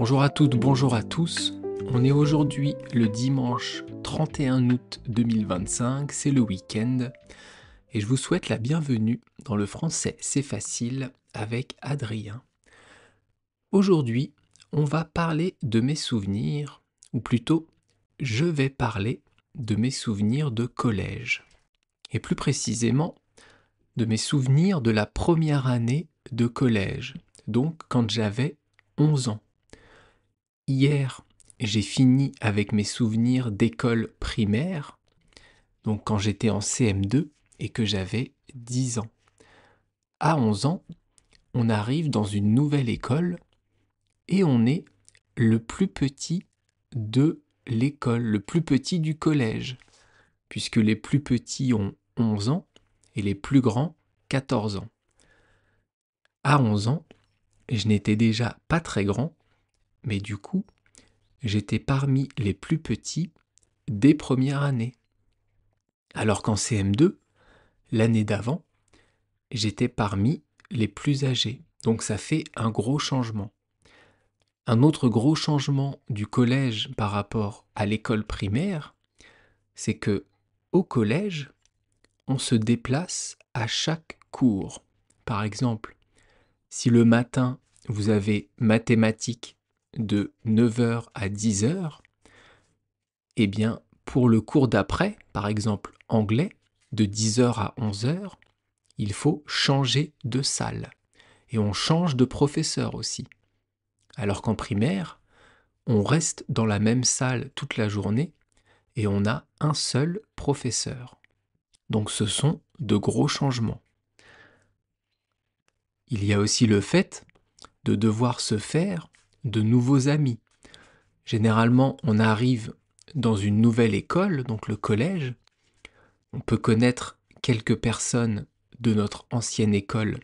Bonjour à toutes, bonjour à tous. On est aujourd'hui le dimanche 31 août 2025, c'est le week-end, et je vous souhaite la bienvenue dans le français c'est facile avec Adrien. Aujourd'hui, on va parler de mes souvenirs, ou plutôt, je vais parler de mes souvenirs de collège, et plus précisément, de mes souvenirs de la première année de collège, donc quand j'avais 11 ans. Hier, j'ai fini avec mes souvenirs d'école primaire, donc quand j'étais en CM2 et que j'avais 10 ans. À 11 ans, on arrive dans une nouvelle école et on est le plus petit de l'école, le plus petit du collège, puisque les plus petits ont 11 ans et les plus grands 14 ans. À 11 ans, je n'étais déjà pas très grand, mais du coup, j'étais parmi les plus petits dès première année. Alors qu'en CM2, l'année d'avant, j'étais parmi les plus âgés. Donc ça fait un gros changement. Un autre gros changement du collège par rapport à l'école primaire, c'est que au collège, on se déplace à chaque cours. Par exemple, si le matin, vous avez mathématiques de 9 heures à 10 heures, eh bien, pour le cours d'après, par exemple anglais, de 10 heures à 11 heures, il faut changer de salle. Et on change de professeur aussi. Alors qu'en primaire, on reste dans la même salle toute la journée et on a un seul professeur. Donc ce sont de gros changements. Il y a aussi le fait de devoir se faire de nouveaux amis. Généralement, on arrive dans une nouvelle école, donc le collège. On peut connaître quelques personnes de notre ancienne école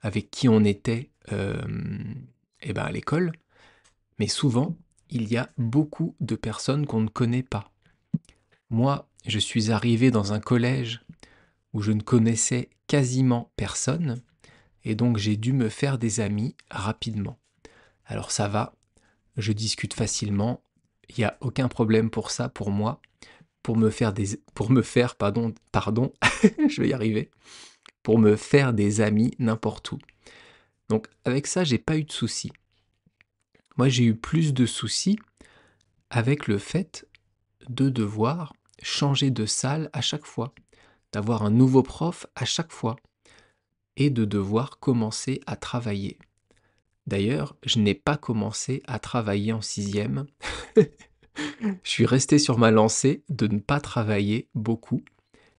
avec qui on était à l'école, mais souvent, il y a beaucoup de personnes qu'on ne connaît pas. Moi, je suis arrivé dans un collège où je ne connaissais quasiment personne, et donc j'ai dû me faire des amis rapidement. Alors ça va, je discute facilement, il n'y a aucun problème pour ça pour moi, je vais y arriver, pour me faire des amis n'importe où. Donc avec ça, j'ai pas eu de soucis. Moi, j'ai eu plus de soucis avec le fait de devoir changer de salle à chaque fois, d'avoir un nouveau prof à chaque fois, et de devoir commencer à travailler. D'ailleurs, je n'ai pas commencé à travailler en 6e. Je suis resté sur ma lancée de ne pas travailler beaucoup,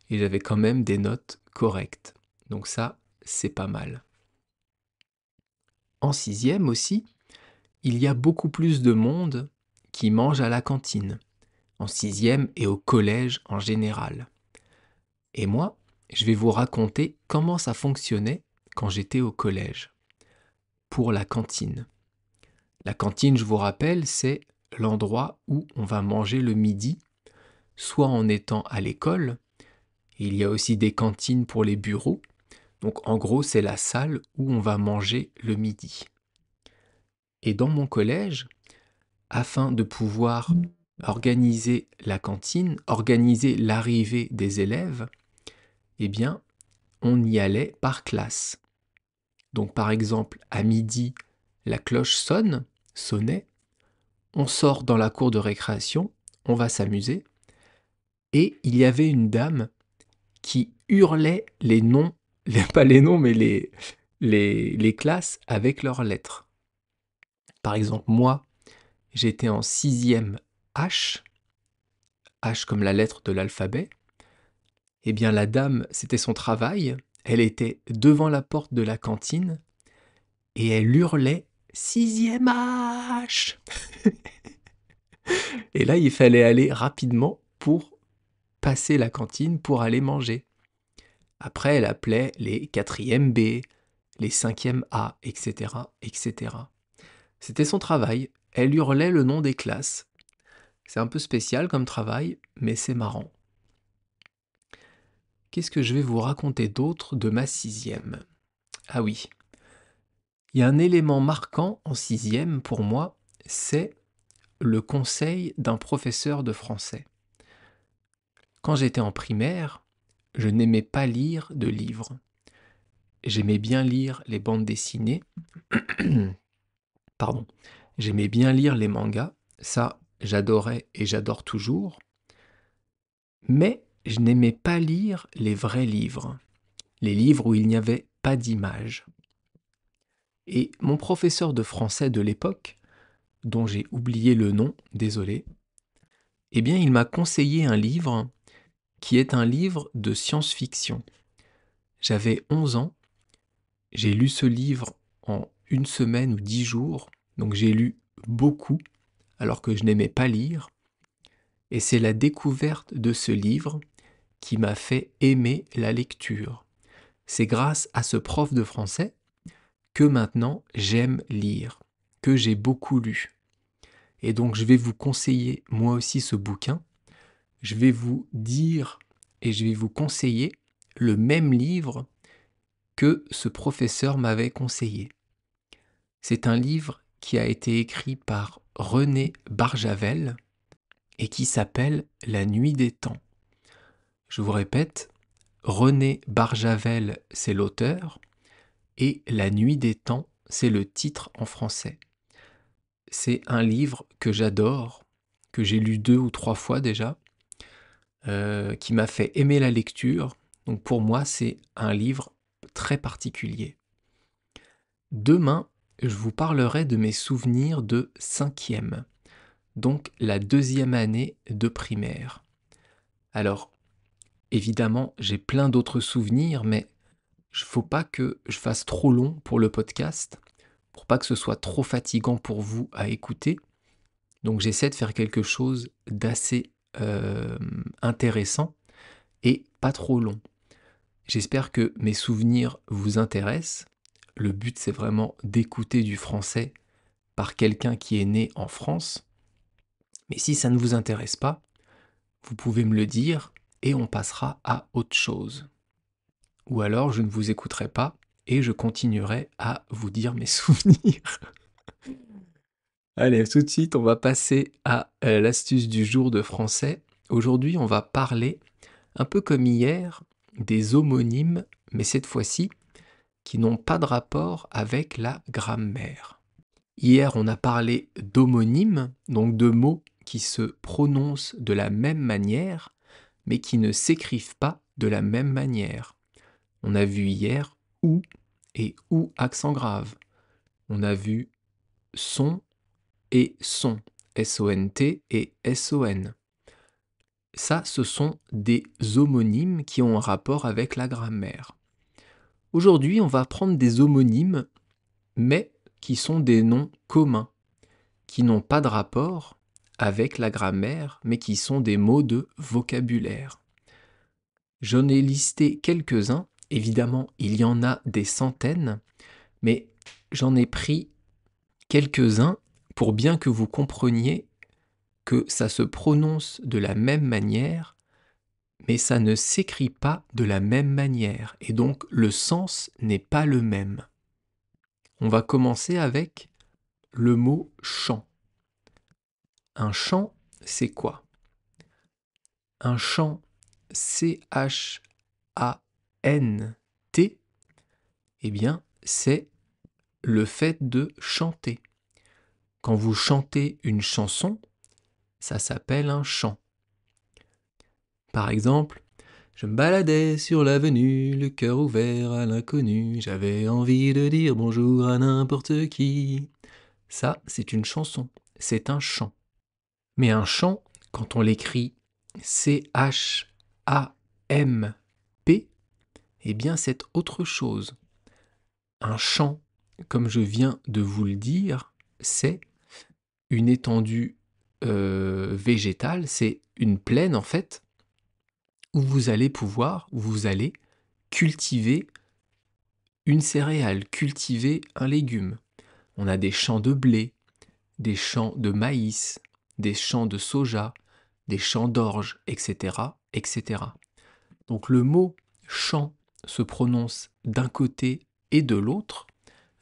et j'avais quand même des notes correctes. Donc ça, c'est pas mal. En 6e aussi, il y a beaucoup plus de monde qui mange à la cantine, en 6e et au collège en général. Et moi, je vais vous raconter comment ça fonctionnait quand j'étais au collège. Pour la cantine. La cantine, je vous rappelle, c'est l'endroit où on va manger le midi, soit en étant à l'école, et il y a aussi des cantines pour les bureaux, donc en gros c'est la salle où on va manger le midi. Et dans mon collège, afin de pouvoir organiser la cantine, organiser l'arrivée des élèves, eh bien, on y allait par classe. Donc par exemple, à midi, la cloche sonnait, on sort dans la cour de récréation, on va s'amuser, et il y avait une dame qui hurlait les noms, pas les noms, mais les classes avec leurs lettres. Par exemple, moi, j'étais en 6e H, H comme la lettre de l'alphabet. Eh bien, la dame, c'était son travail, elle était devant la porte de la cantine, et elle hurlait « 6e H !» Et là, il fallait aller rapidement pour passer la cantine pour aller manger. Après, elle appelait les 4e B, les 5e A, etc., etc. C'était son travail. Elle hurlait le nom des classes. C'est un peu spécial comme travail, mais c'est marrant. Qu'est-ce que je vais vous raconter d'autre de ma 6e ? Ah oui, il y a un élément marquant en 6e pour moi, c'est le conseil d'un professeur de français. Quand j'étais en primaire, je n'aimais pas lire de livres. J'aimais bien lire les bandes dessinées, pardon, j'aimais bien lire les mangas, ça j'adorais et j'adore toujours, mais je n'aimais pas lire les vrais livres, les livres où il n'y avait pas d'images. Et mon professeur de français de l'époque, dont j'ai oublié le nom, désolé, eh bien il m'a conseillé un livre qui est un livre de science-fiction. J'avais 11 ans, j'ai lu ce livre en une semaine ou 10 jours, donc j'ai lu beaucoup alors que je n'aimais pas lire, et c'est la découverte de ce livre qui m'a fait aimer la lecture. C'est grâce à ce prof de français que maintenant j'aime lire, que j'ai beaucoup lu. Et donc je vais vous conseiller moi aussi ce bouquin, je vais vous dire et je vais vous conseiller le même livre que ce professeur m'avait conseillé. C'est un livre qui a été écrit par René Barjavel et qui s'appelle La Nuit des temps. Je vous répète, René Barjavel, c'est l'auteur, et La Nuit des temps, c'est le titre en français. C'est un livre que j'adore, que j'ai lu 2 ou 3 fois déjà, qui m'a fait aimer la lecture. Donc pour moi, c'est un livre très particulier. Demain, je vous parlerai de mes souvenirs de 5e, donc la 2e année de primaire. Alors, évidemment, j'ai plein d'autres souvenirs, mais il ne faut pas que je fasse trop long pour le podcast, pour pas que ce soit trop fatigant pour vous à écouter. Donc j'essaie de faire quelque chose d'assez intéressant et pas trop long. J'espère que mes souvenirs vous intéressent. Le but, c'est vraiment d'écouter du français par quelqu'un qui est né en France. Mais si ça ne vous intéresse pas, vous pouvez me le dire et on passera à autre chose. Ou alors je ne vous écouterai pas et je continuerai à vous dire mes souvenirs. Allez, tout de suite, on va passer à l'astuce du jour de français. Aujourd'hui, on va parler, un peu comme hier, des homonymes, mais cette fois-ci, qui n'ont pas de rapport avec la grammaire. Hier, on a parlé d'homonymes, donc de mots qui se prononcent de la même manière, mais qui ne s'écrivent pas de la même manière. On a vu hier ou et ou accent grave. On a vu son et son, S-O-N-T et S-O-N. Ça, ce sont des homonymes qui ont un rapport avec la grammaire. Aujourd'hui, on va prendre des homonymes, mais qui sont des noms communs, qui n'ont pas de rapport avec la grammaire, mais qui sont des mots de vocabulaire. J'en ai listé quelques-uns, évidemment, il y en a des centaines, mais j'en ai pris quelques-uns pour bien que vous compreniez que ça se prononce de la même manière, mais ça ne s'écrit pas de la même manière, et donc le sens n'est pas le même. On va commencer avec le mot chant. Un chant, c'est quoi? Un chant, C-H-A-N-T, eh bien, c'est le fait de chanter. Quand vous chantez une chanson, ça s'appelle un chant. Par exemple, je me baladais sur l'avenue, le cœur ouvert à l'inconnu, j'avais envie de dire bonjour à n'importe qui. Ça, c'est une chanson, c'est un chant. Mais un chant, quand on l'écrit C-H-A-M-P, eh bien c'est autre chose. Un champ, comme je viens de vous le dire, c'est une étendue végétale, c'est une plaine en fait, où vous allez cultiver une céréale, cultiver un légume. On a des champs de blé, des champs de maïs, des champs de soja, des champs d'orge, etc., etc. Donc le mot champ se prononce d'un côté et de l'autre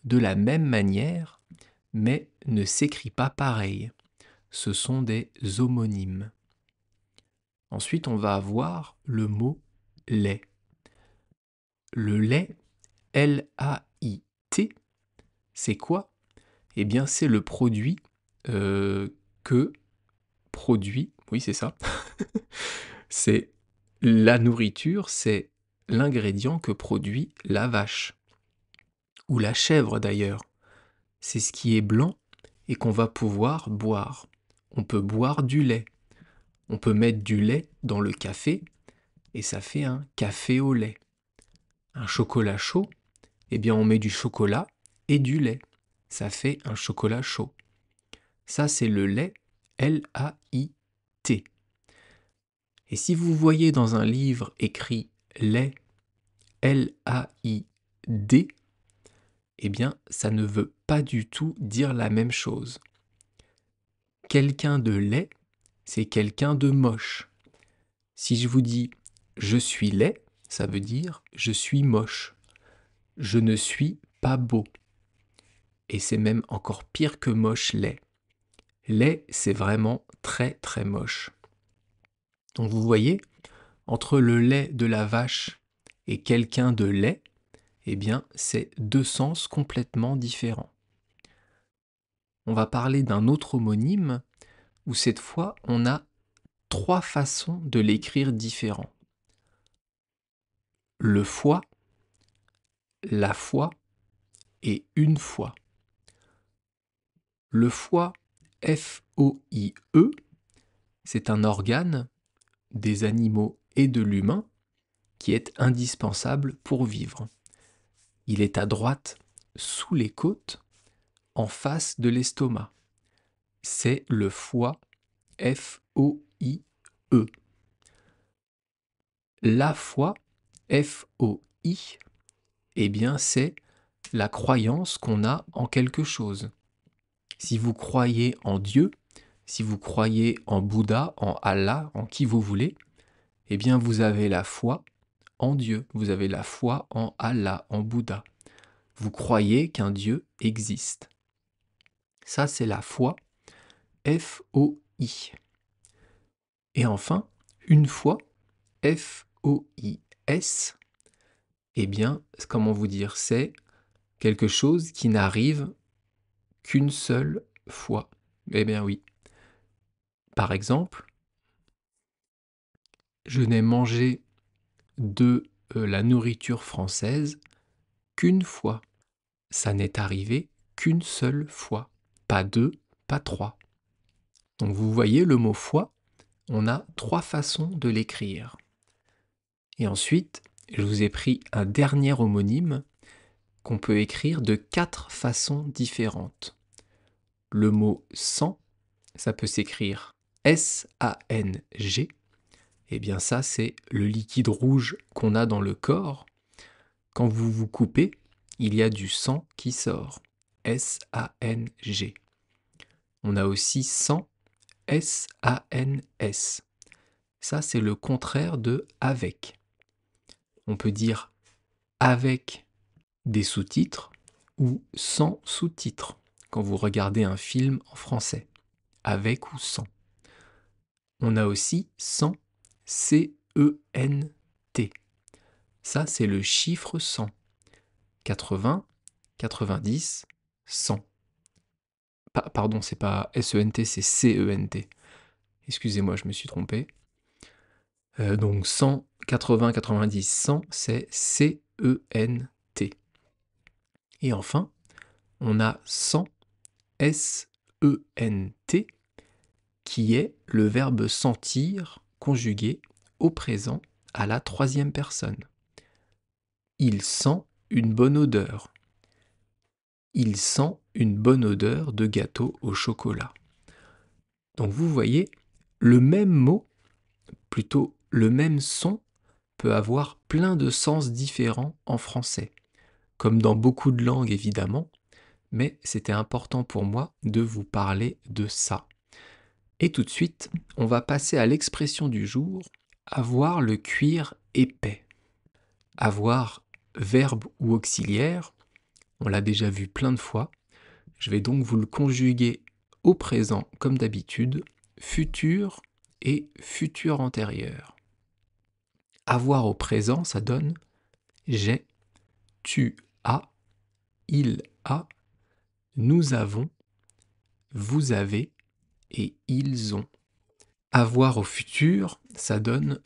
de la même manière, mais ne s'écrit pas pareil. Ce sont des homonymes. Ensuite, on va avoir le mot lait. Le lait, L-A-I-T, c'est quoi? Eh bien, c'est le produit que produit, oui, c'est ça. C'est la nourriture, c'est l'ingrédient que produit la vache, ou la chèvre d'ailleurs. C'est ce qui est blanc et qu'on va pouvoir boire. On peut boire du lait. On peut mettre du lait dans le café et ça fait un café au lait. Un chocolat chaud, eh bien on met du chocolat et du lait. Ça fait un chocolat chaud. Ça c'est le lait, L-A-I-T. Et si vous voyez dans un livre écrit lait, L-A-I-D, eh bien ça ne veut pas du tout dire la même chose. Quelqu'un de laid, c'est quelqu'un de moche. Si je vous dis je suis laid, ça veut dire je suis moche. Je ne suis pas beau. Et c'est même encore pire que moche laid. Laid, c'est vraiment très très moche. Donc vous voyez, entre le lait de la vache et quelqu'un de laid, eh bien c'est deux sens complètement différents. On va parler d'un autre homonyme où cette fois on a trois façons de l'écrire différents. Le foie, la foi et une fois. Le foie, F-O-I-E, c'est un organe des animaux et de l'humain qui est indispensable pour vivre. Il est à droite, sous les côtes, en face de l'estomac. C'est le foie, F-O-I-E. La foi, F-O-I, eh bien c'est la croyance qu'on a en quelque chose. Si vous croyez en Dieu, si vous croyez en Bouddha, en Allah, en qui vous voulez, eh bien vous avez la foi en Dieu, vous avez la foi en Allah, en Bouddha. Vous croyez qu'un Dieu existe. Ça, c'est la foi, F-O-I. Et enfin, une fois, F-O-I-S, eh bien, comment vous dire, c'est quelque chose qui n'arrive qu'une seule fois. Eh bien oui. Par exemple, je n'ai mangé de la nourriture française qu'une fois. Ça n'est arrivé qu'une seule fois. Pas deux, pas trois. Donc vous voyez le mot foi, on a trois façons de l'écrire. Et ensuite, je vous ai pris un dernier homonyme qu'on peut écrire de quatre façons différentes. Le mot sang, ça peut s'écrire S-A-N-G. Eh bien ça, c'est le liquide rouge qu'on a dans le corps. Quand vous vous coupez, il y a du sang qui sort. S-A-N-G. On a aussi sang, S-A-N-S. Ça, c'est le contraire de avec. On peut dire avec des sous-titres ou sans sous-titres quand vous regardez un film en français, avec ou sans. On a aussi sans, C-E-N-T. Ça, c'est le chiffre 100. 80, 90, 100. Pardon, c'est pas S-E-N-T, c'est C-E-N-T. Excusez-moi, je me suis trompé. Donc 100, 80, 90, 100, c'est C-E-N-T. Et enfin, on a 100, S-E-N-T, qui est le verbe sentir conjugué au présent à la troisième personne. Il sent une bonne odeur. Il sent une bonne odeur de gâteau au chocolat. Donc vous voyez, le même mot, plutôt le même son, peut avoir plein de sens différents en français, comme dans beaucoup de langues évidemment, mais c'était important pour moi de vous parler de ça. Et tout de suite, on va passer à l'expression du jour, avoir le cuir épais. Avoir verbe ou auxiliaire, on l'a déjà vu plein de fois. Je vais donc vous le conjuguer au présent comme d'habitude, futur et futur antérieur. Avoir au présent, ça donne j'ai, tu as, il a, nous avons, vous avez et ils ont. Avoir au futur, ça donne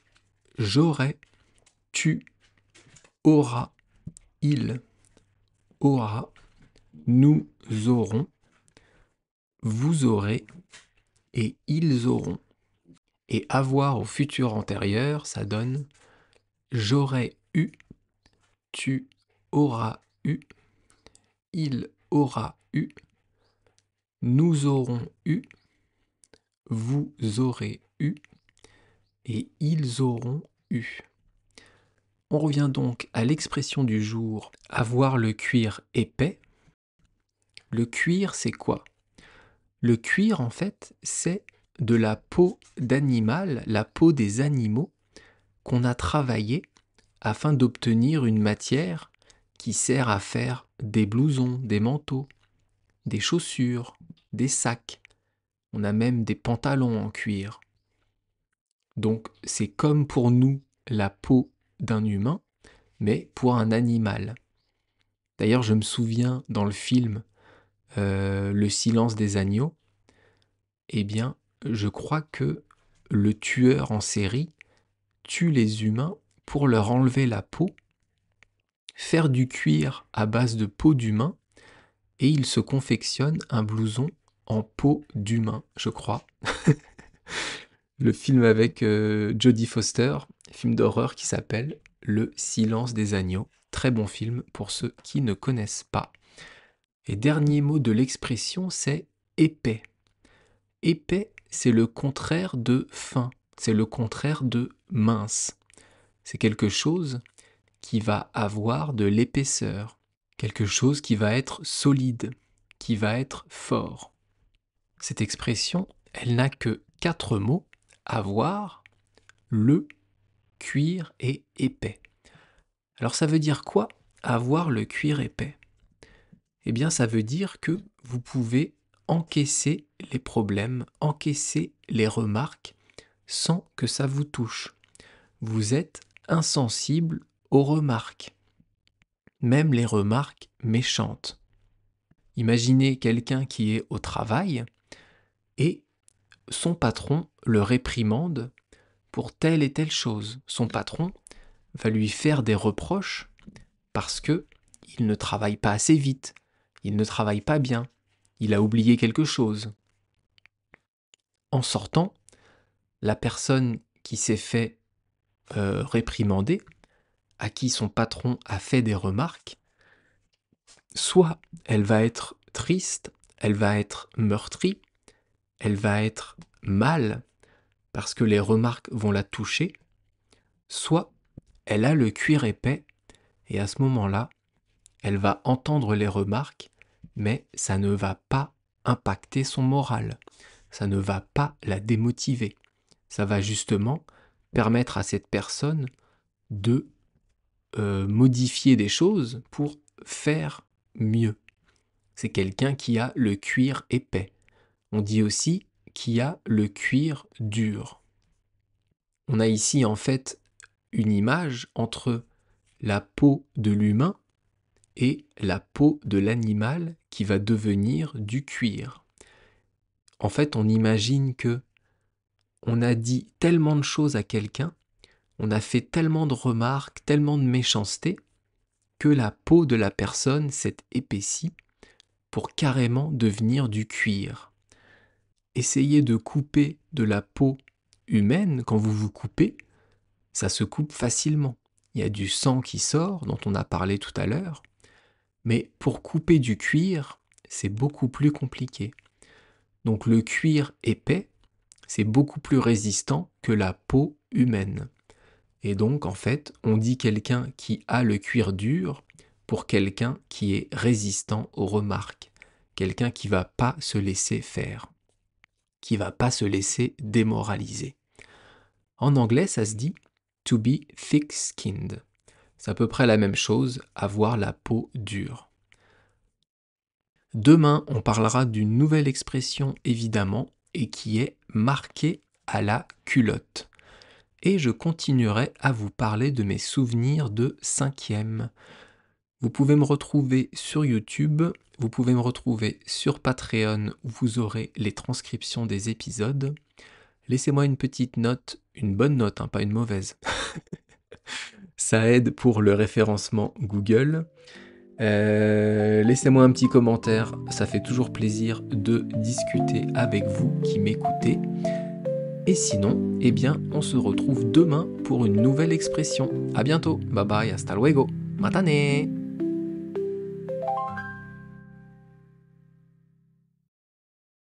j'aurai, tu auras, il aura, nous aurons, vous aurez et ils auront. Et avoir au futur antérieur, ça donne j'aurais eu, tu auras eu, il aura eu, nous aurons eu, vous aurez eu et ils auront eu. On revient donc à l'expression du jour avoir le cuir épais. Le cuir, c'est quoi? Le cuir, en fait, c'est de la peau d'animal, la peau des animaux qu'on a travaillé afin d'obtenir une matière qui sert à faire des blousons, des manteaux, des chaussures, des sacs. On a même des pantalons en cuir. Donc c'est comme pour nous la peau d'un humain, mais pour un animal. D'ailleurs, je me souviens dans le film Le silence des agneaux, eh bien, je crois que le tueur en série tue les humains pour leur enlever la peau, faire du cuir à base de peau d'humain, et il se confectionne un blouson en peau d'humain, je crois. Le film avec Jodie Foster, film d'horreur qui s'appelle Le silence des agneaux. Très bon film pour ceux qui ne connaissent pas. Et dernier mot de l'expression, c'est épais. Épais, c'est le contraire de fin, c'est le contraire de mince. C'est quelque chose qui va avoir de l'épaisseur, quelque chose qui va être solide, qui va être fort. Cette expression, elle n'a que 4 mots, avoir, le, cuir et épais. Alors ça veut dire quoi, avoir le cuir épais? Eh bien ça veut dire que vous pouvez encaisser les problèmes, encaisser les remarques sans que ça vous touche. Vous êtes insensible aux remarques, même les remarques méchantes. Imaginez quelqu'un qui est au travail et son patron le réprimande pour telle et telle chose. Son patron va lui faire des reproches parce que il ne travaille pas assez vite, il ne travaille pas bien, il a oublié quelque chose. En sortant, la personne qui s'est fait réprimander, à qui son patron a fait des remarques, soit elle va être triste, elle va être meurtrie, elle va être mal parce que les remarques vont la toucher, soit elle a le cuir épais et à ce moment-là, elle va entendre les remarques, mais ça ne va pas impacter son moral, ça ne va pas la démotiver, ça va justement permettre à cette personne de modifier des choses pour faire mieux. C'est quelqu'un qui a le cuir épais. On dit aussi qui a le cuir dur. On a ici en fait une image entre la peau de l'humain et la peau de l'animal qui va devenir du cuir. En fait, on imagine que on a dit tellement de choses à quelqu'un, on a fait tellement de remarques, tellement de méchanceté, que la peau de la personne s'est épaissie pour carrément devenir du cuir. Essayez de couper de la peau humaine quand vous vous coupez, ça se coupe facilement. Il y a du sang qui sort, dont on a parlé tout à l'heure, mais pour couper du cuir, c'est beaucoup plus compliqué. Donc le cuir épais, c'est beaucoup plus résistant que la peau humaine. Et donc en fait, on dit quelqu'un qui a le cuir dur pour quelqu'un qui est résistant aux remarques, quelqu'un qui va pas se laisser faire, qui va pas se laisser démoraliser. En anglais, ça se dit to be thick-skinned. C'est à peu près la même chose, avoir la peau dure. Demain, on parlera d'une nouvelle expression évidemment et qui est marqué à la culotte. Et je continuerai à vous parler de mes souvenirs de 5e. Vous pouvez me retrouver sur YouTube, vous pouvez me retrouver sur Patreon où vous aurez les transcriptions des épisodes. Laissez-moi une petite note, une bonne note, hein, pas une mauvaise. Ça aide pour le référencement Google. Laissez-moi un petit commentaire, ça fait toujours plaisir de discuter avec vous qui m'écoutez. Et sinon, eh bien, on se retrouve demain pour une nouvelle expression. À bientôt, bye bye, hasta luego, matane.